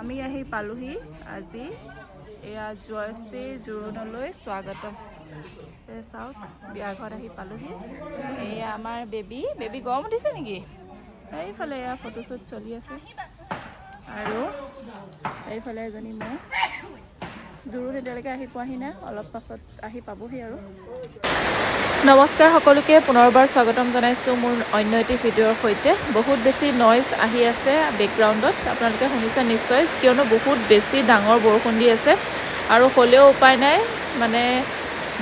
আমি আহি পালোহি আজি এয়া জয়শ্ৰী জোৰোণলৈ স্বাগতম চাওক বিয়া ঘৰত আহি পালোহি এয়া আমাৰ বেবী গৰম উঠিছে নেকি এইফালে এয়া ফটোশ্বুট চলি আছে আৰু এইফালে এজনী মই জোৰোণ এতিয়ালৈকে আহি পোৱাহি নাই অলপ পাছত আহি পাবহি আৰু নমস্কাৰ সকলোকে পুনৰবাৰ স্বাগতম জনাইছোঁ মোৰ অন্য এটি ভিডিঅ'ৰ সৈতে বহুত বেছি নইজ আহি আছে বেকগ্ৰাউণ্ডত আপোনালোকে শুনিছে নিশ্চয় কিয়নো বহুত বেছি ডাঙৰ বৰষুণ দি আছে আৰু হ'লেও উপায় নাই মানে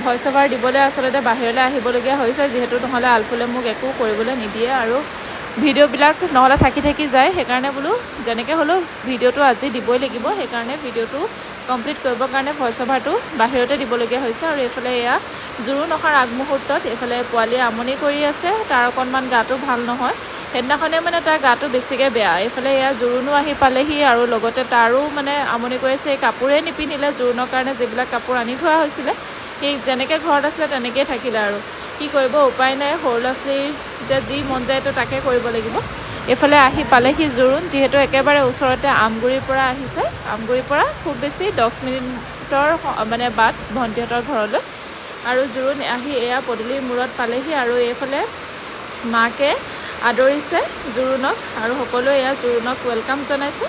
ভইচ অভাৰ দিবলৈ আচলতে বাহিৰলৈ আহিবলগীয়া হৈছে যিহেতু নহ'লে আলফুলে মোক একো কৰিবলৈ নিদিয়ে আৰু ভিডিঅ'বিলাক নহ'লে থাকি যায় সেইকাৰণে বোলো যেনেকৈ হ'লেও ভিডিঅ'টো আজি দিবই লাগিব সেইকাৰণে ভিডিঅ'টো কমপ্লিট কৰিবৰ কাৰণে ভইচ অভাৰটো বাহিৰতে দিবলগীয়া হৈছে আৰু এইফালে এয়া জোৰোণ অহাৰ আগমুহূৰ্তত এইফালে পোৱালীয়ে আমনি কৰি আছে তাৰ অকণমান গাটো ভাল নহয় সেইদিনাখনে মানে তাৰ গাটো বেছিকৈ বেয়া এইফালে এয়া জোৰোণো আহি পালেহি আৰু লগতে তাৰো মানে আমনি কৰিছে এই কাপোৰেই নিপিন্ধিলে জোৰোণৰ কাৰণে যিবিলাক কাপোৰ আনি থোৱা হৈছিলে সেই যেনেকৈ ঘৰত আছিলে তেনেকৈয়ে থাকিলে আৰু কি কৰিব উপায় নাই সৰু ল'ৰা ছোৱালীৰ এতিয়া যি মন যায় তো তাকে কৰিব লাগিব এইফালে আহি পালেহি জোৰোণ যিহেতু একেবাৰে ওচৰতে আমগুৰিৰ পৰা আহিছে আমগুৰিৰ পৰা খুব বেছি 10 মিনিটৰ মানে বাট ভণ্টিহঁতৰ ঘৰলৈ আৰু জোৰোণ আহি এয়া পদূলিৰ মূৰত পালেহি আৰু এইফালে মাকে আদৰিছে জোৰোণক আৰু সকলোৱে এয়া জোৰোণক ৱেলকাম জনাইছে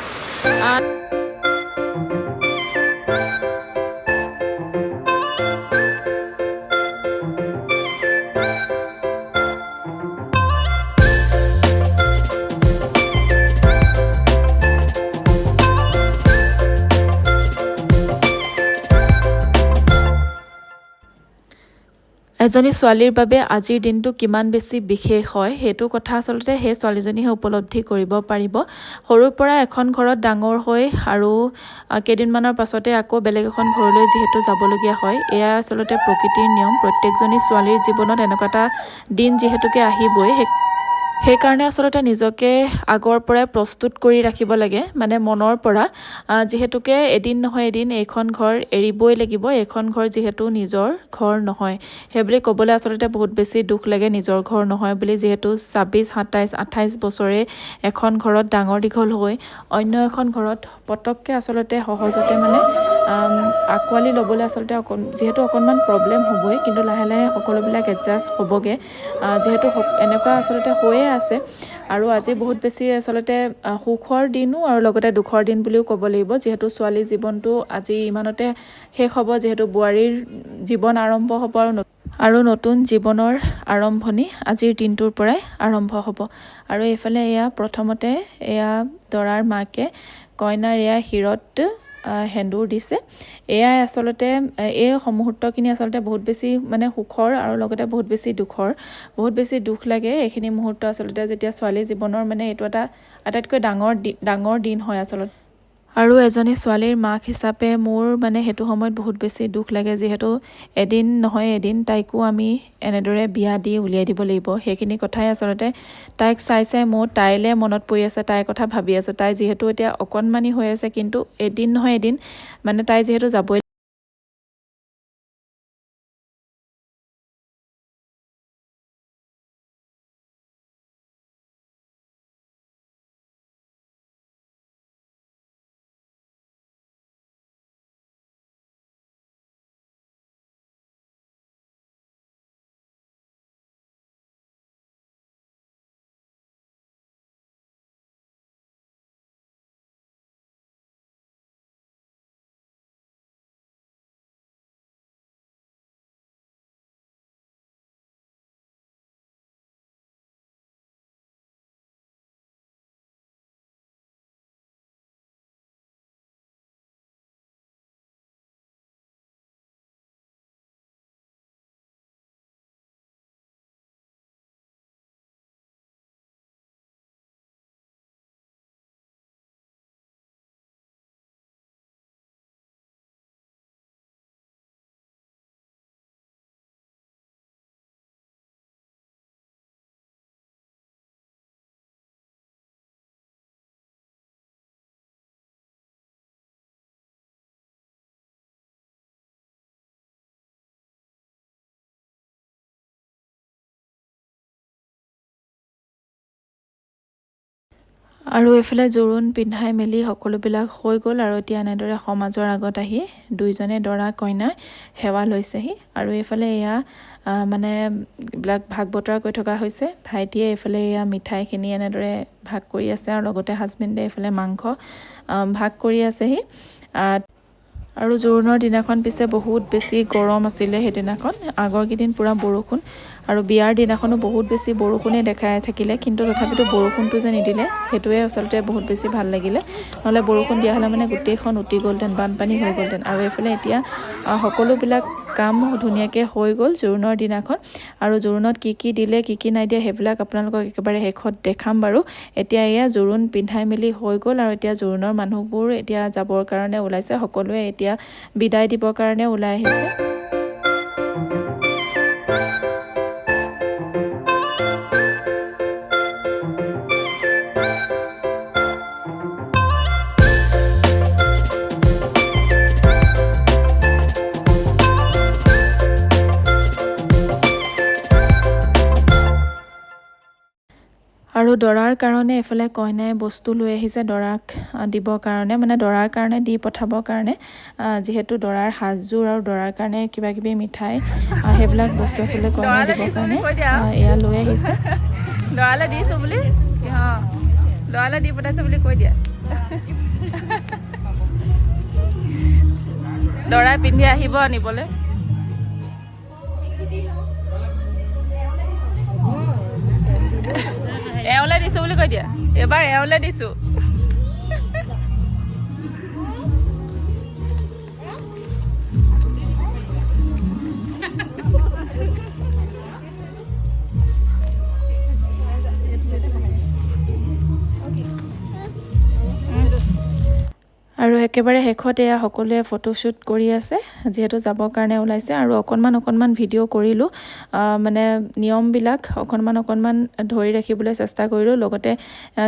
এজনী ছোৱালীৰ বাবে আজিৰ দিনটো কিমান বেছি বিশেষ হয় সেইটো কথা আচলতে সেই ছোৱালীজনীহে উপলব্ধি কৰিব পাৰিব সৰুৰ পৰা এখন ঘৰত ডাঙৰ হৈ আৰু কেইদিনমানৰ পাছতে আকৌ বেলেগ এখন ঘৰলৈ যিহেতু যাবলগীয়া হয় এয়া আচলতে প্ৰকৃতিৰ নিয়ম প্ৰত্যেকজনী ছোৱালীৰ জীৱনত এনেকুৱা এটা দিন যিহেতুকে আহিবই সেইকাৰণে আচলতে নিজকে আগৰ পৰাই প্ৰস্তুত কৰি ৰাখিব লাগে মানে মনৰ পৰা যিহেতুকে এদিন নহয় এদিন এইখন ঘৰ এৰিবই লাগিব এইখন ঘৰ যিহেতু নিজৰ ঘৰ নহয় সেইবুলি ক'বলৈ আচলতে বহুত বেছি দুখ লাগে নিজৰ ঘৰ নহয় বুলি যিহেতু 26, 27, 28 বছৰে এখন ঘৰত ডাঙৰ দীঘল হৈ অন্য এখন ঘৰত পটককৈ আচলতে সহজতে মানে আঁকোৱালি ল'বলৈ আচলতে যিহেতু অকণমান প্ৰব্লেম হ'বই কিন্তু লাহে লাহে সকলোবিলাক এডজাষ্ট হ'বগৈ যিহেতু এনেকুৱা আচলতে হৈয়ে আছে আৰু আজি বহুত বেছি আচলতে সুখৰ দিনো আৰু লগতে দুখৰ দিন বুলিও ক'ব লাগিব যিহেতু ছোৱালীৰ জীৱনটো আজি ইমানতে শেষ হ'ব যিহেতু বোৱাৰীৰ জীৱন আৰম্ভ হ'ব আৰু নতুন জীৱনৰ আৰম্ভণি আজিৰ দিনটোৰ পৰাই আৰম্ভ হ'ব আৰু এইফালে এয়া প্ৰথমতে এয়া দৰাৰ মাকে কইনাৰ এয়া শিৰত সেন্দুৰ দিছে এয়াই আচলতে এই মুহূৰ্তখিনি আচলতে বহুত বেছি মানে সুখৰ আৰু লগতে বহুত বেছি দুখৰ বহুত বেছি দুখ লাগে এইখিনি মুহূৰ্ত আচলতে যেতিয়া ছোৱালী জীৱনৰ মানে এইটো এটা আটাইতকৈ ডাঙৰ দিন হয় আচলতে আৰু এজনী ছোৱালীৰ মাক হিচাপে মোৰ মানে সেইটো সময়ত বহুত বেছি দুখ লাগে যিহেতু এদিন নহয় এদিন তাইকো আমি এনেদৰে বিয়া দি উলিয়াই দিব লাগিব সেইখিনি কথাই আচলতে তাইক চাই মোৰ তাইলৈ মনত পৰি আছে তাইৰ কথা ভাবি আছোঁ তাই যিহেতু এতিয়া অকণমানি হৈ আছে কিন্তু এদিন নহয় এদিন মানে তাই যিহেতু যাবই আৰু এফালে জোৰোণ পিন্ধাই মেলি সকলোবিলাক হৈ গ'ল আৰু এতিয়া এনেদৰে সমাজৰ আগত আহি দুইজনে দৰা কইনাই সেৱা লৈছেহি আৰু এইফালে এয়া মানে এইবিলাক ভাগ বতৰা কৰি থকা হৈছে ভাইটিয়ে এইফালে এয়া মিঠাইখিনি এনেদৰে ভাগ কৰি আছে আৰু লগতে হাজবেণ্ডে এইফালে মাংস ভাগ কৰি আছেহি আৰু জোৰোণৰ দিনাখন পিছে বহুত বেছি গৰম আছিলে সেইদিনাখন আগৰ কেইদিন পুৰা বৰষুণ আৰু বিয়াৰ দিনাখনো বহুত বেছি বৰষুণে দেখাই থাকিলে কিন্তু তথাপিতো বৰষুণটো যে নিদিলে সেইটোৱে আচলতে বহুত বেছি ভাল লাগিলে নহ'লে বৰষুণ দিয়া হ'লে মানে গোটেইখন উটি গ'লহেঁতেন বানপানী হৈ গ'লহেঁতেন আৰু এইফালে এতিয়া সকলোবিলাক কাম ধুনীয়াকৈ হৈ গ'ল জোৰোণৰ দিনাখন আৰু জোৰোণত কি দিলে কি নাই দিয়ে সেইবিলাক আপোনালোকক একেবাৰে শেষত দেখাম বাৰু এতিয়া এয়া জোৰোণ পিন্ধাই মেলি হৈ গ'ল আৰু এতিয়া জোৰোণৰ মানুহবোৰ এতিয়া যাবৰ কাৰণে ওলাইছে সকলোৱে এতিয়া বিদায় দিবৰ কাৰণে ওলাই আহিছে আৰু দৰাৰ কাৰণে এফালে কইনাই বস্তু লৈ আহিছে দৰাক দিবৰ কাৰণে মানে দৰাৰ কাৰণে দি পঠাবৰ কাৰণে যিহেতু দৰাৰ সাজযোৰ আৰু দৰাৰ কাৰণে কিবা কিবি মিঠাই সেইবিলাক বস্তু আচলতে কইনাই দিবৰ কাৰণে এয়া লৈ আহিছে দৰালে দিছোঁ বুলি দৰালে দি পঠাইছে বুলি কৈ দিয়া দৰাই পিন্ধি আহিব আনিবলৈ এওঁলে দিছো বুলি কৈ দিয়া এবাৰ এওঁলে দিছো আৰু একেবাৰে শেষত এয়া সকলোৱে ফটোশ্বুট কৰি আছে যিহেতু যাবৰ কাৰণে ওলাইছে আৰু অকণমান ভিডিঅ' কৰিলোঁ মানে নিয়মবিলাক অকণমান ধৰি ৰাখিবলৈ চেষ্টা কৰিলোঁ লগতে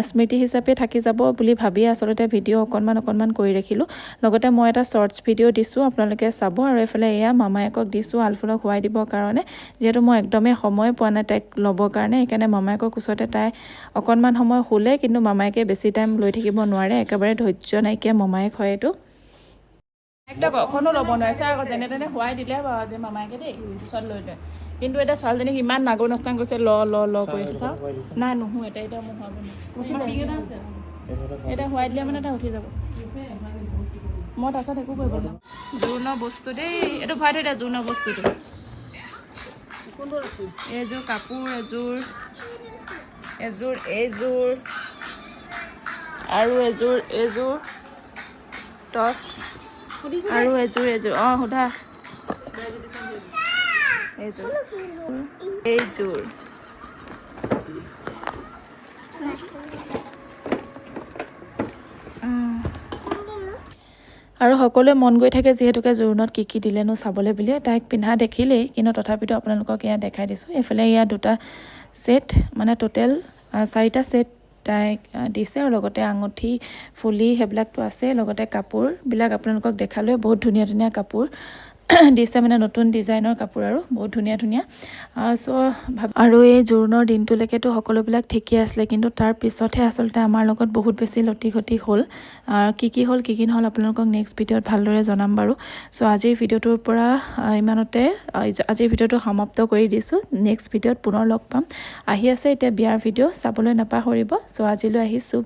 স্মৃতি হিচাপে থাকি যাব বুলি ভাবি আচলতে ভিডিঅ' অকণমান কৰি ৰাখিলোঁ লগতে মই এটা শ্বৰ্টছ ভিডিঅ' দিছোঁ আপোনালোকে চাব আৰু এইফালে এয়া মামায়েকক দিছোঁ আলফুলক শুৱাই দিবৰ কাৰণে যিহেতু মই একদমেই সময় পোৱা নাই তাইক ল'বৰ কাৰণে সেইকাৰণে মামায়েকৰ কোচতে তাই অকণমান সময় শুলে কিন্তু মামায়েকে বেছি টাইম লৈ থাকিব নোৱাৰে একেবাৰে ধৈৰ্য নাইকিয়া মামায়েক হয় এইটো একটা অকণো ল'ব নোৱাৰিছে আকৌ যেনে তেনে শুৱাই দিলে বাৰু আজি মামায়েকে দেই ওচৰত লৈ লয় কিন্তু এতিয়া ছোৱালীজনীক ইমান নাগৰ নষ্টাং কৰিছে ল কৰি আছে চাওঁ নাই নুশু এতিয়া মোক শুৱাব নোৱাৰে আছে এতিয়া শুৱাই দিলে মানে তাই উঠি যাব মই তাৰপিছত একো কৰিব নোৱাৰোঁ জোৰোণৰ বস্তু দেই এইটো ভৰাই থৈ দিয়া জোৰোণৰ বস্তুটো এইযোৰ কাপোৰ এইযোৰ আৰু এইযোৰ টচ আৰু এইযোৰ সোধা এইযোৰ আৰু সকলোৱে মন গৈ থাকে যিহেতুকে জোৰোণত কি দিলেনো চাবলৈ বুলি তাইক পিন্ধা দেখিলেই কিন্তু তথাপিতো আপোনালোকক এয়া দেখাই দিছোঁ এইফালে এয়া দুটা ছেট মানে টোটেল 4টা ছেট তাইক দিছে আৰু লগতে আঙুঠি ফুলি সেইবিলাকতো আছে লগতে কাপোৰবিলাক আপোনালোকক দেখালৈ বহুত ধুনীয়া কাপোৰ দিছে মানে নতুন ডিজাইনৰ কাপোৰ আৰু বহুত ধুনীয়া আৰু এই জোৰোণৰ দিনটোলৈকেতো সকলোবিলাক ঠিকেই আছিলে কিন্তু তাৰ পিছতহে আচলতে আমাৰ লগত বহুত বেছি লটি হ'ল কি হ'ল নহ'ল আপোনালোকক নেক্সট ভিডিঅ'ত ভালদৰে জনাম বাৰু চ' আজিৰ ভিডিঅ'টোৰ পৰা ইমানতে আজিৰ ভিডিঅ'টো সমাপ্ত কৰি দিছোঁ নেক্সট ভিডিঅ'ত পুনৰ লগ পাম আহি আছে এতিয়া বিয়াৰ ভিডিঅ' চাবলৈ নাপাহৰিব চ' আজিলৈ আহিছোঁ বাই